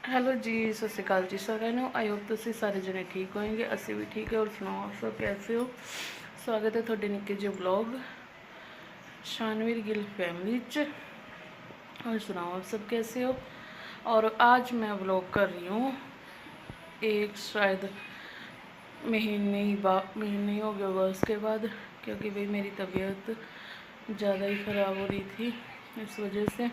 Hello जी, सत श्रीकाल जी साਰਿਆਂ ਨੂੰ। I hope ਤੁਸੀਂ ਸਾਰੇ जने ठीक होएंगे, ਅਸੀਂ भी ठीक है। और सुनाओ आप सब कैसे हो। स्वागत है थोड़े निक्के जे ब्लॉग शानवीर गिल फैमिली च। और सुनाओ आप सब कैसे हो। और आज मैं ब्लॉग कर रही हूँ एक शायद महीने ही हो गया होगा उसके बाद, क्योंकि भाई मेरी तबीयत ज़्यादा ही ख़राब हो रही थी। इस वजह से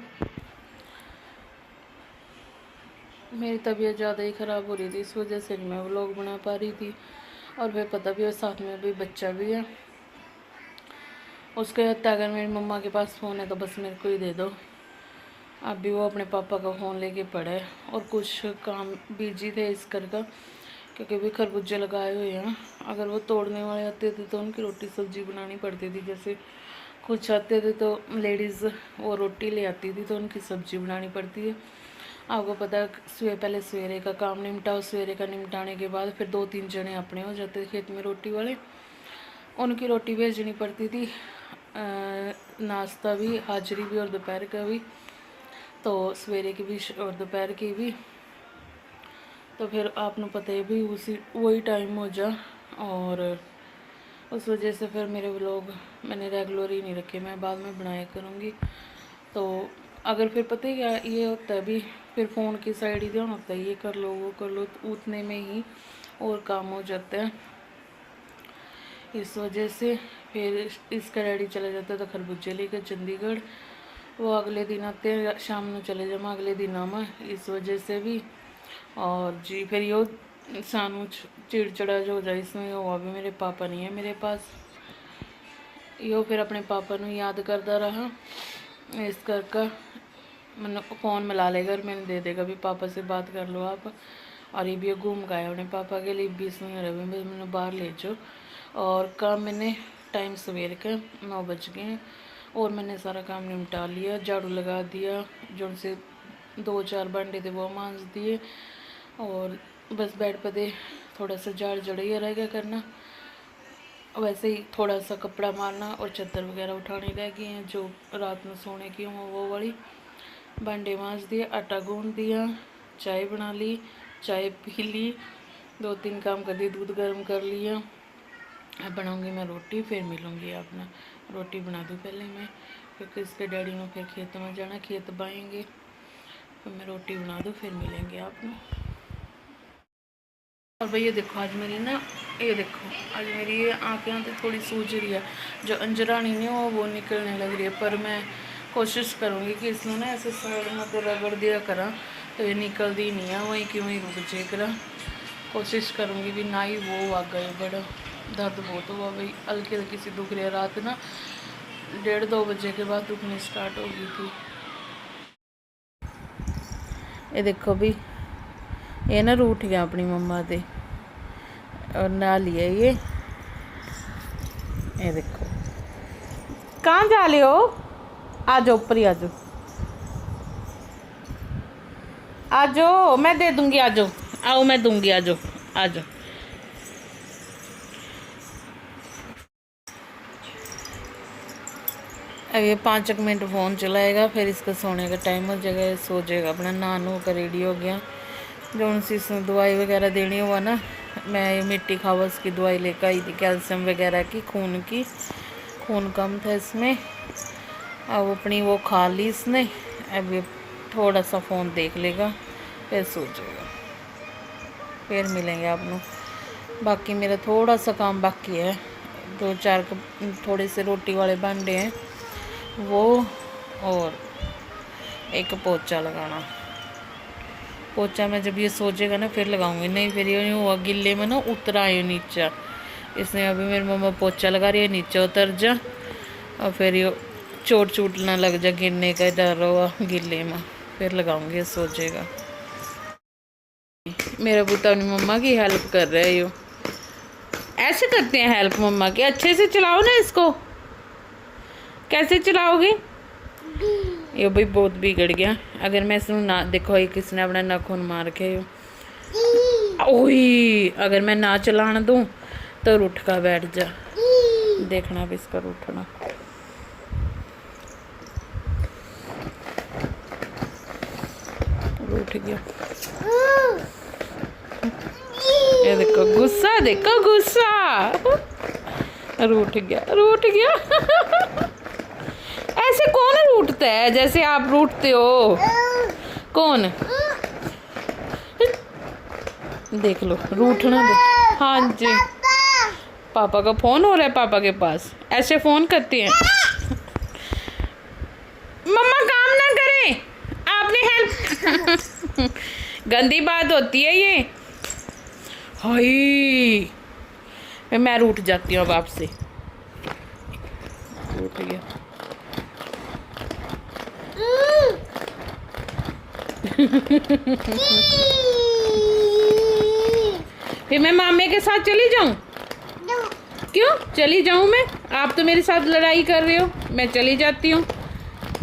मेरी तबीयत ज़्यादा ही ख़राब हो रही थी, इस वजह से मैं व्लॉग बना पा रही थी। और फिर पता भी है साथ में भी बच्चा भी है, उसके बाद अगर मेरी मम्मा के पास फ़ोन है तो बस मेरे को ही दे दो। अभी वो अपने पापा का फ़ोन लेके पड़ा है और कुछ काम बिजी थे इस घर का, क्योंकि भी खरबूजे लगाए हुए हैं। अगर वो तोड़ने वाले आते थे तो उनकी रोटी सब्जी बनानी पड़ती थी। जैसे कुछ आते थे तो लेडीज़ वो रोटी ले आती थी तो उनकी सब्जी बनानी पड़ती है। आपको पता है पहले सवेरे का काम निपटाओ, सवेरे का निपटाने के बाद फिर 2-3 जने अपने हो जाते थे खेत में रोटी वाले, उनकी रोटी भेजनी पड़ती थी। नाश्ता भी, हाजिरी भी और दोपहर का भी, तो सवेरे की भी और दोपहर की भी। तो फिर आपने पता है भी उसी वही टाइम हो जा। और उस वजह से फिर मेरे व्लॉग मैंने रेगुलर ही नहीं रखे, मैं बाद में बनाया करूँगी। तो अगर फिर पता है क्या ये होता है भी, फिर फ़ोन की साइड ही ध्यान होता है, ये कर लो वो कर लो, तो उतने में ही और काम हो जाता है। इस वजह से फिर इसका डैडी चले जाता है तो खरबूजे लेकर चंडीगढ़, वो अगले दिन आते हैं, शाम में चले जामा अगले दिन आमा। इस वजह से भी और जी फिर यो सानू चिड़चिड़ा जो हो जाए इसमें हुआ भी मेरे पापा नहीं है मेरे पास। यो फिर अपने पापा को याद करता रहा, इस करके मैंने फ़ोन मिला लेगा और मैंने दे देगा भी पापा से बात कर लो आप। और ये भी घूम गया अपने पापा के लिए 20 मिनट रहे मैंने बाहर ले जाओ। और काम मैंने टाइम सवेर के 9 बज गए हैं और मैंने सारा काम निपटा लिया, झाड़ू लगा दिया, जो से 2-4 भांडे थे वो मांज दिए। और बस बेड पे दे थोड़ा सा झाड़ जड़िया रह गया करना, वैसे ही थोड़ा सा कपड़ा मारना और चादर वगैरह उठाने रह गए हैं जो रात में सोने की हूँ वो वाली। भांडे मांज दिए, आटा गूंद दिया, चाय बना ली, चाय पी ली, 2-3 काम कर दिए, दूध गर्म कर लिया। अब बनाऊंगी मैं रोटी, फिर मिलूँगी आपने। रोटी बना दूँ पहले मैं, क्योंकि इसके डैडी ने फिर खेत में जाना, खेत बाएंगे, तो मैं रोटी बना दूँ फिर मिलेंगे आपने। और भाई ये देखो आज मेरी ना, ये देखो आज मेरी ये आँखें तो थोड़ी सूझ रही है, जो अंजरानी नहीं हो वो निकलने लग रही है। पर मैं कोशिश करूँगी कि इसमें ना ऐसे साइड में तो रगड़ दिया करा तो ये निकलती नहीं है, वहीं क्यों ही रुक जाए करा। कोशिश करूँगी भी ना ही वो आ गए, बड़ा दर्द बहुत हुआ भाई, हल्की हल्की सी दुख रही है। रात ना 1:30-2 बजे के बाद दुखनी स्टार्ट हो गई थी। ये देखो भी ये ना रूठ गया अपनी मम्मा से और ना लिया ये देखो कहाँ जा रहे हो, आ जाओ ऊपर ही, आ जाओ आ जाओ, मैं दे दूंगी, आ जाओ, आओ मैं दूंगी, आ जाओ आ जाओ। अब ये 5 मिनट फ़ोन चलाएगा, फिर इसका सोने का टाइम हो जाएगा, सो जाएगा अपना। नहा का रेडी हो गया, जो उनसे इसमें दवाई वगैरह देनी हुआ ना, मैं ये मिट्टी खावस की दवाई लेकर आई थी, कैल्शियम वगैरह की, खून कम था इसमें। अब अपनी वो खा ली इसने, अब ये थोड़ा सा फ़ोन देख लेगा फिर सो जाएगा, फिर मिलेंगे आप लोग। बाकी मेरा थोड़ा सा काम बाकी है, 2-4 थोड़े से रोटी वाले भांडे हैं वो, और एक पोचा लगाना। पोचा मैं जब ये सोचेगा ना फिर लगाऊंगी, नहीं फिर ये हुआ गिल्ले में ना उतर आए नीचे। इसने अभी मेरी मम्मा पोचा लगा रही है, नीचे उतर जा और फिर ये चोट ना लग जा, गिरने का डर हुआ गिल्ले में, फिर लगाऊंगी, सोचेगा। मेरा पुत्र अपनी मम्मा की हेल्प कर रहा है, यो ऐसे करते हैं हेल्प मम्मा की। अच्छे से चलाओ ना इसको, कैसे चलाओगे। ये भाई बहुत बिगड़ गया, अगर मैं इसमें ना देखो ये किसने अपना नाखून मार के, ओही अगर मैं ना चलाना दूँ तो उठ का बैठ जा, देखना भी इसका उठना। रूठ उठ गया। ये देखो गुस्सा, देखो गुस्सा, रूठ गया, रूठ गया। ऐसे कौन रूठता है जैसे आप रूठते हो? कौन? देख लो, रूठना दे। हाँ जी, पापा का फोन हो रहा है पापा के पास, ऐसे फोन करती हैं। मम्मा काम ना करें, आपने हेल्प। गंदी बात होती है ये। हाय, मैं रूठ जाती हूँ अब आपसे। रूठ गया। फिर मैं मामे के साथ चली जाऊं? क्यों चली जाऊं मैं? आप तो मेरे साथ लड़ाई कर रहे हो, मैं चली जाती हूँ।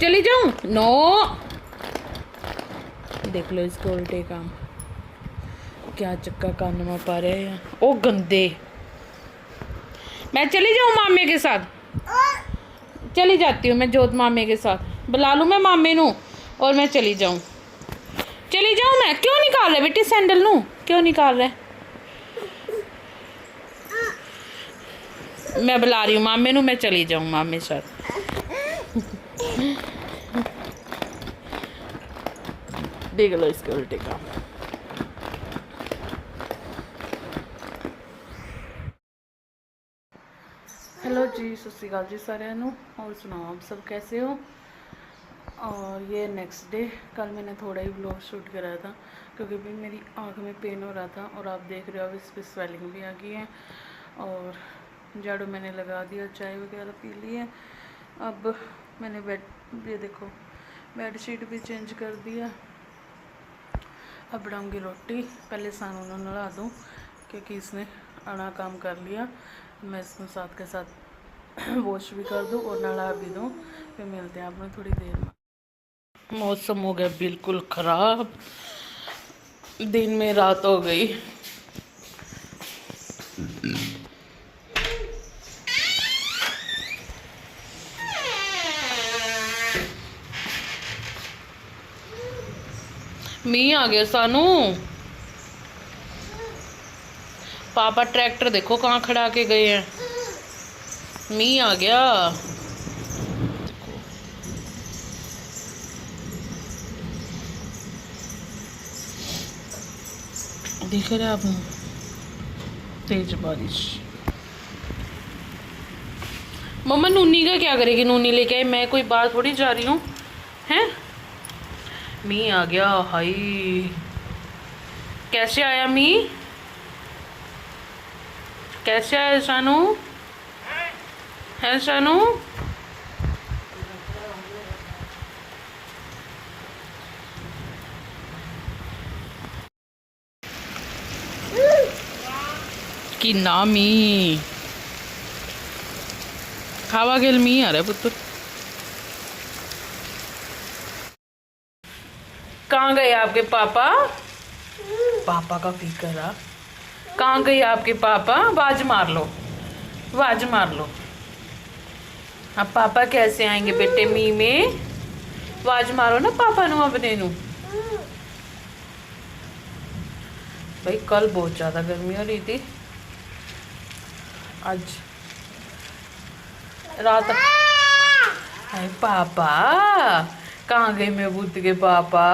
चली जाऊं? नो। देख लो इसको उल्टे काम, क्या चक्का कान में पा रहे हैं। ओ गंदे। मैं चली जाऊं मामे के साथ? चली जाती हूँ मैं जोत मामे के साथ। बुला लूँ मैं मामे नू और मैं चली जाऊं? चली जाऊं मैं? क्यों निकाल रहे बेटी सैंडल नू, क्यों निकाल रहे? मैं बुला रही हूँ मामे नू, मैं चली जाऊं मामे साथ। देख लो इसके उल्टे काम। हेलो जी, सत श्री अकाल जी साਰਿਆਂ ਨੂੰ। और सुनाओ आप सब कैसे हो? और ये नेक्स्ट डे, कल मैंने थोड़ा ही व्लॉग शूट कराया था क्योंकि भी मेरी आँख में पेन हो रहा था और आप देख रहे हो अब इस पर स्वेलिंग भी आ गई है। और झाड़ू मैंने लगा दिया, चाय वगैरह पी ली है। अब मैंने बेड, ये देखो बेडशीट भी चेंज कर दिया। अब बनाऊँगी रोटी। पहले सानू को नला दूँ क्योंकि इसने आना काम कर लिया। मैं इसको साथ के साथ वॉश भी कर दूँ और नला भी दूँ। फिर मिलते हैं आपने थोड़ी देर में। मौसम हो गया बिल्कुल ख़राब, दिन में रात हो गई। मी आ गया सानू। पापा ट्रैक्टर देखो कहाँ खड़ा के गए हैं। मी आ गया। दिख रहा है आपको तेज बारिश। मम्मा नूनी का क्या करेगी? नूनी लेके आए, मैं कोई बात थोड़ी जा रही हूँ। हैं मी आ गया। हाय, कैसे आया मी? कैसे आया शानू? है शानू? कि ना मी हवा गेल मी आ रहा है पुत्र। कहाँ गए आपके पापा? पापा का फिक्र रहा। कहाँ गए आपके पापा? आवाज मार लो, आवाज मार लो। अब पापा कैसे आएंगे बेटे मी में? आवाज मारो ना पापा नू अपने नू। भाई कल बहुत ज़्यादा गर्मी हो रही थी, आज रात। अरे पापा कहाँ गए मेरे बुद्ध के पापा?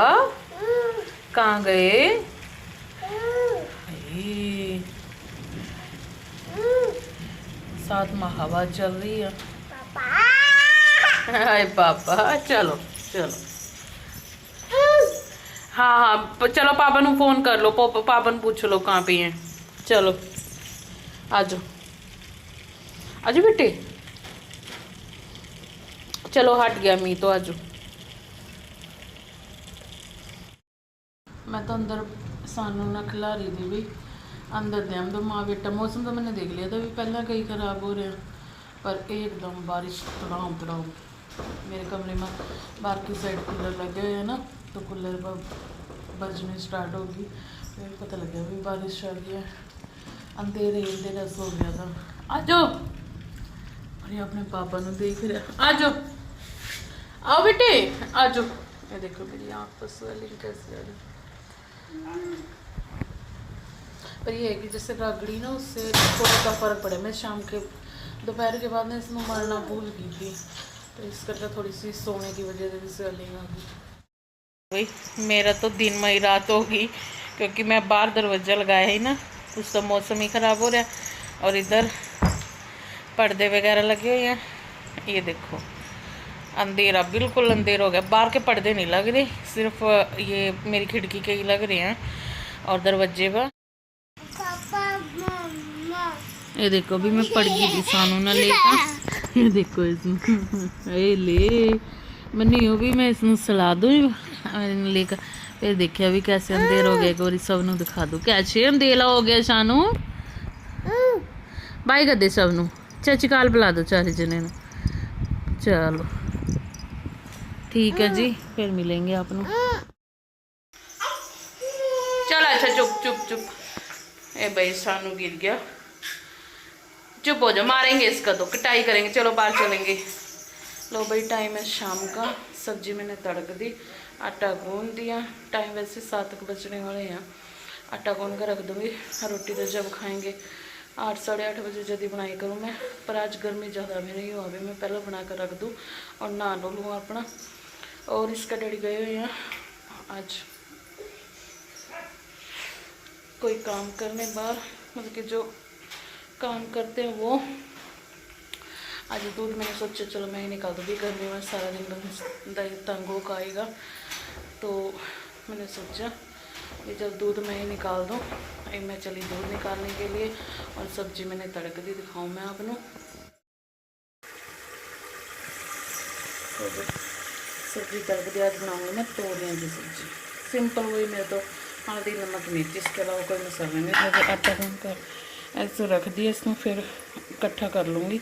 कहाँ गए? साथ में हवा चल रही है। हाय पापा, चलो चलो। हाँ हाँ चलो, पापा नू फोन कर लो, पापा नू पूछ लो कहाँ पे हैं। चलो आजो आजो बेटे, चलो हट गया मी तो। आजो। मैं तो अंदर सानू ना खिला रही थी भी, अंदर ध्यान दो माँ बेटा। मौसम तो मैंने देख लिया था भी पहला कई ख़राब हो रहे हैं, पर एकदम बारिश तड़ाम तड़ाम। मेरे कमरे में बाहर की साइड कूलर लगे हुए हैं ना, तो कूलर पर बजने स्टार्ट होगी। फिर पता लग गया भी बारिश आ गई है। अंधेरे अंधेरा सो गया था। आ जाओ, अरे अपने पापा ने देख रहा। आ जाओ, आओ बेटे आ जाओ। ये देखो मेरी आँख पर स्वेलिंग कैसी आ रही। पर ये है कि जैसे रगड़ी ना उससे थोड़ा सा फर्क पड़े। मैं शाम के दोपहर के बाद ना इसमें मरना भूल गई थी, तो इस करके थोड़ी सी सोने की वजह से स्वेलिंग आ गई। भाई मेरा तो दिन में ही रात होगी, क्योंकि मैं बाहर दरवाज़ा लगाया ही ना, कुछ तो मौसम ही ख़राब हो रहा है और इधर पर्दे वगैरह लगे हुए हैं। ये देखो अंधेरा, बिल्कुल अंधेरा हो गया। बाहर के पर्दे नहीं लग रहे, सिर्फ ये मेरी खिड़की के ही लग रहे हैं और दरवाजे पर। ये देखो भी मैं पड़ गई थी सानू ना लेकर। ये देखो इसमें ये ले मनी हो भी मैं इसमें सला दूँ लेकर। फिर देखिए अभी कैसे अंधेर हो गया, एक बार सब नू दिखा दूँ कैसे अंधेला हो गया। शानू बाय कर दे सब नू, चाची काल बुला दो चारे जने नू। चलो ठीक है जी, फिर मिलेंगे आप नू। चलो अच्छा चुप चुप चुप। ए भाई शानू गिर गया, चुप हो जाओ, मारेंगे इसका तो, कटाई करेंगे। चलो बाहर चलेंगे। लो भाई टाइम है शाम का, सब्जी मैंने तड़क दी, आटा गूंद दिया। टाइम वैसे 7 बजने वाले हैं, आटा गूंद कर रख दूँगी। रोटी तो जब खाएंगे 8 साढ़े 8 बजे जल्दी बनाई करूँ मैं, पर आज गर्मी ज़्यादा भी नहीं हुआ, अभी मैं पहले बना कर रख दूँ और नहा लूँ अपना। और इसका डैडी गए हुए हैं आज कोई काम करने बाहर, मतलब कि जो काम करते हैं वो। आज दूध मैंने सोचा चलो मैं ही निकाल दूँगी, गर्मी में सारा दिन बंदा तंग हो आएगा, तो मैंने सोचा कि जब दूध मैं ही निकाल दूँ। मैं चली दूध निकालने के लिए और सब्जी मैंने तड़क दी, दिखाऊँ मैं आपको। सब्जी तड़क दी, आज बनाऊँगी मैं तोरियां की सब्जी, सिंपल वही। मैं तो हल्दी नमक मिर्च, इसके अलावा कोई मसाला नहीं। मुझे आटा गूंद कर ऐसे रख दिया, इसमें फिर इकट्ठा कर लूँगी।